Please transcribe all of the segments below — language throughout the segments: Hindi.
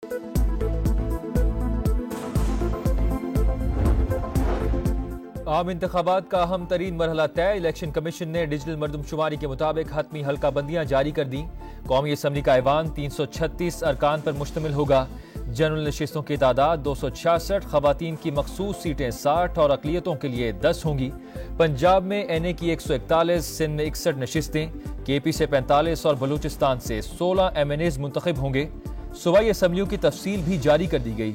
आम इंतखाबात का अहम तरीन मरहला तय। इलेक्शन कमीशन ने डिजिटल मरदमशुमारी के मुताबिक हतमी हल्का बंदियां जारी कर दी। कौमी असम्बली का ऐवान 336 अरकान पर मुश्तमिल होगा। जनरल नशिस्तों की तादाद 266, खवातीन की मखसूस सीटें 60 और अकलियतों के लिए 10 होंगी। पंजाब में NA की 141, सिंध में 61 नशिस्तें, KP से 45 और बलूचिस्तान से 16 MNAs मुंतखब होंगे। सूबाई असम्बलियों की तफसील भी जारी कर दी गई।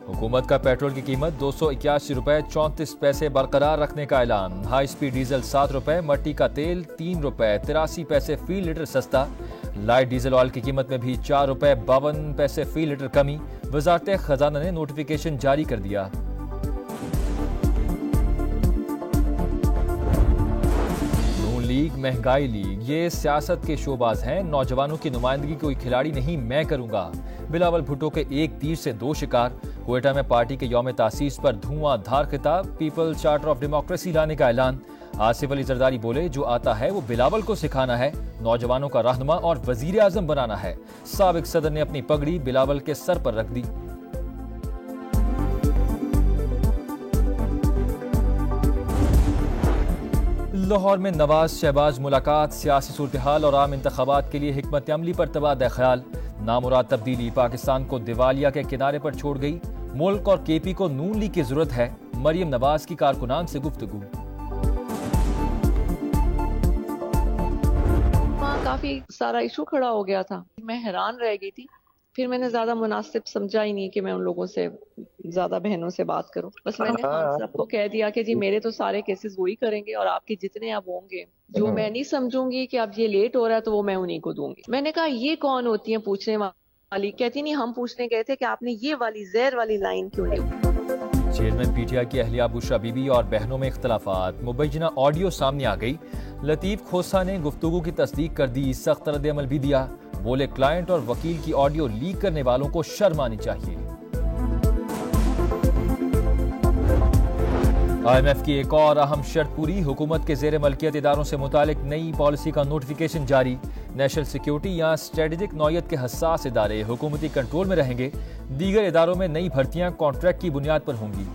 हुकूमत का पेट्रोल की कीमत 281 रुपए 34 पैसे बरकरार रखने का ऐलान। हाई स्पीड डीजल 7 रुपए, मट्टी का तेल 3 रुपए 83 पैसे फी लीटर सस्ता। लाइट डीजल ऑयल की कीमत में भी 4 रुपए 52 पैसे फी लीटर कमी। वजारत खजाना ने नोटिफिकेशन जारी कर दिया। लीग महंगाई लीग, ये सियासत के शोबाज हैं। नौजवानों की नुमाइंदगी कोई खिलाड़ी नहीं, मैं करूंगा। बिलावल भुट्टो के एक तीर से दो शिकार। क्वेटा में पार्टी के यौम तासीस पर धुआंधार खिताब। पीपल्स चार्टर ऑफ डेमोक्रेसी लाने का ऐलान। आसिफ अली जरदारी बोले, जो आता है वो बिलावल को सिखाना है, नौजवानों का रहनुमा और वजीर आजम बनाना है। साबिक सदर ने अपनी पगड़ी बिलावल के सर पर रख दी। लाहौर में नवाज शहबाज मुलाकात। सियासी सूरत-ए-हाल और आम इंतखाबात के लिए हिकमत अमली पर तबादला ख्याल। नामुराद तब्दीली पाकिस्तान को दिवालिया के किनारे पर छोड़ गई। मुल्क और KP को नून लीग की जरूरत है। मरियम नवाज की कारकुनान से गुफ्तगू। वहाँ काफी सारा इशू खड़ा हो गया था, मैं हैरान रह गई थी। फिर मैंने ज्यादा मुनासिब समझा ही नहीं कि मैं उन लोगों से ज्यादा बहनों से बात करूं। बस मैंने खान साहब को कह दिया कि जी मेरे तो सारे केसेस वही करेंगे और आपके जितने अब होंगे, जो मैं नहीं समझूंगी कि अब ये लेट हो रहा है तो वो मैं उन्हीं को दूंगी। मैंने कहा ये कौन होती है पूछने वाली? कहती नहीं, हम पूछने गए थे कि आपने ये वाली जहर वाली लाइन क्यों ली। चेयरमैन PTI की अहलिया बुशरा बीबी और बहनों में इख्तलाफात। मुबैना ऑडियो सामने आ गई। लतीफ खोसा ने गुफ्तगू की तस्दीक कर दी, सख्त रद्द-ए-अमल भी दिया। बोले, क्लाइंट और वकील की ऑडियो लीक करने वालों को शर्म आनी चाहिए। IMF की एक और अहम शर्त पूरी। हुकूमत के जेर मलकियत इदारों से मुतालिक नई पॉलिसी का नोटिफिकेशन जारी। नेशनल सिक्योरिटी या स्ट्रेटेजिक नौयत के हसास इदारे हुकूमती कंट्रोल में रहेंगे। दीगर इदारों में नई भर्तियां कॉन्ट्रैक्ट की बुनियाद पर होंगी।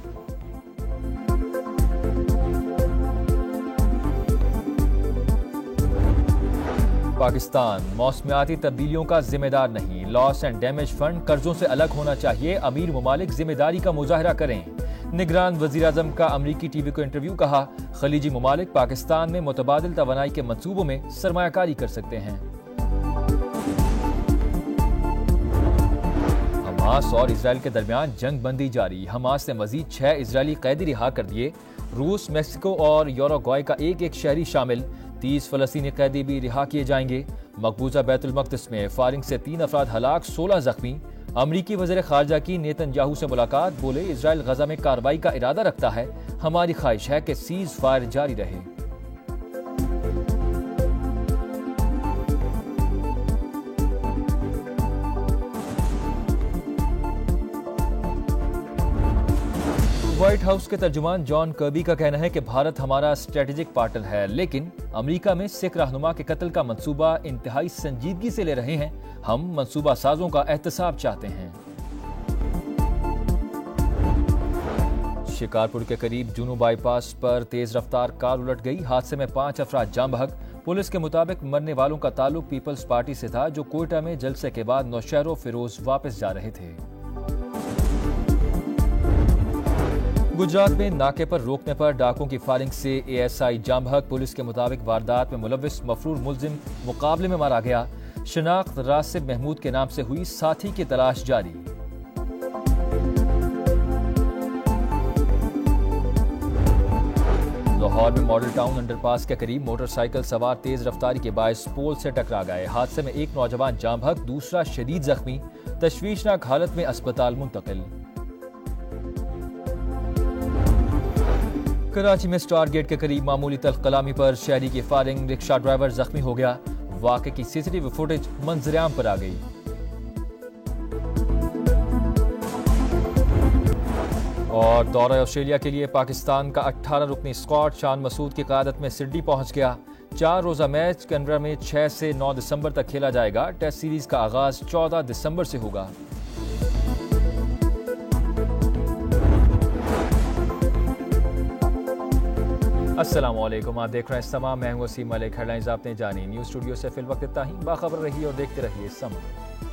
पाकिस्तान मौसमियाती तब्दीलियों का जिम्मेदार नहीं। लॉस एंड डैमेज फंड कर्जों से अलग होना चाहिए। अमीर ममालिक जिम्मेदारी का मुजाहरा करें। निगरान वजीर आजम का अमरीकी TV को इंटरव्यू। कहा, खलीजी ममालिक पाकिस्तान में मुतबादिल तवानाई के मंसूबों में सरमायाकारी कर सकते हैं। हमास और इसराइल के दरमियान जंग बंदी जारी। हमास ने मजीद 6 इजरायली कैदी रिहा कर दिए। रूस, मैक्सिको और यूरुग्वाय का एक शहरी शामिल। 30 फलस्तीनी कैदी भी रिहा किए जाएंगे। मकबूजा बैतुल मक़दिस में फायरिंग से 3 अफराद हलाक, 16 जख्मी। अमरीकी वज़ीर ख़ारजा की नेतन्याहू से मुलाकात। बोले, इजराइल गजा में कार्रवाई का इरादा रखता है। हमारी ख्वाहिश है कि सीज फायर जारी रहे। व्हाइट हाउस के तर्जुमान जॉन कर्बी का कहना है कि भारत हमारा स्ट्रेटेजिक पार्टनर है, लेकिन अमेरिका में सिख रहनुमा के कत्ल का मंसूबा इंतहाई संजीदगी से ले रहे हैं। हम मंसूबा साजों का एहतसाब चाहते हैं। शिकारपुर के करीब जुनू बाईपास पर तेज रफ्तार कार उलट गई। हादसे में 5 अफराद जाँ बहक। पुलिस के मुताबिक मरने वालों का ताल्लुक पीपल्स पार्टी से था, जो कोयटा में जलसे के बाद नौशहरो फिरोज वापस जा रहे थे। गुजरात में नाके पर रोकने पर डाकुओं की फायरिंग से ASI जाँ बहक। पुलिस के मुताबिक वारदात में मुलव्विस मफरूर मुलजिम मुकाबले में मारा गया। शनाख्त रासिब महमूद के नाम से हुई, साथी की तलाश जारी। लाहौर में मॉडल टाउन अंडरपास के करीब मोटरसाइकिल सवार तेज रफ्तारी के बायस पोल से टकरा गए। हादसे में एक नौजवान जाँ बहक, दूसरा शदीद जख्मी, तशवीशनाक हालत में अस्पताल मुंतकिल। कराची में स्टार गेट के करीब मामूली तलकलामी पर शहरी की फायरिंग, रिक्शा ड्राइवर जख्मी हो गया। वाक़े की CCTV फुटेज मंजर-ए-आम पर आ गई। और दौरा ऑस्ट्रेलिया के लिए पाकिस्तान का 18 रुकनी स्क्वाड शान मसूद की क़यादत में सिडनी पहुंच गया। 4 रोज़ा मैच कैनबरा में 6 से 9 दिसंबर तक खेला जाएगा। टेस्ट सीरीज का आगाज 14 दिसंबर से होगा। अस्सलाम वालेकुम, आप देख रहे हैं समा। मैं हूं वसीम मलिक। हेडलाइंस आपने जानी। न्यूज़ स्टूडियो से फिल वक्त इतना ही। बाखबर रहिए और देखते रहिए समा।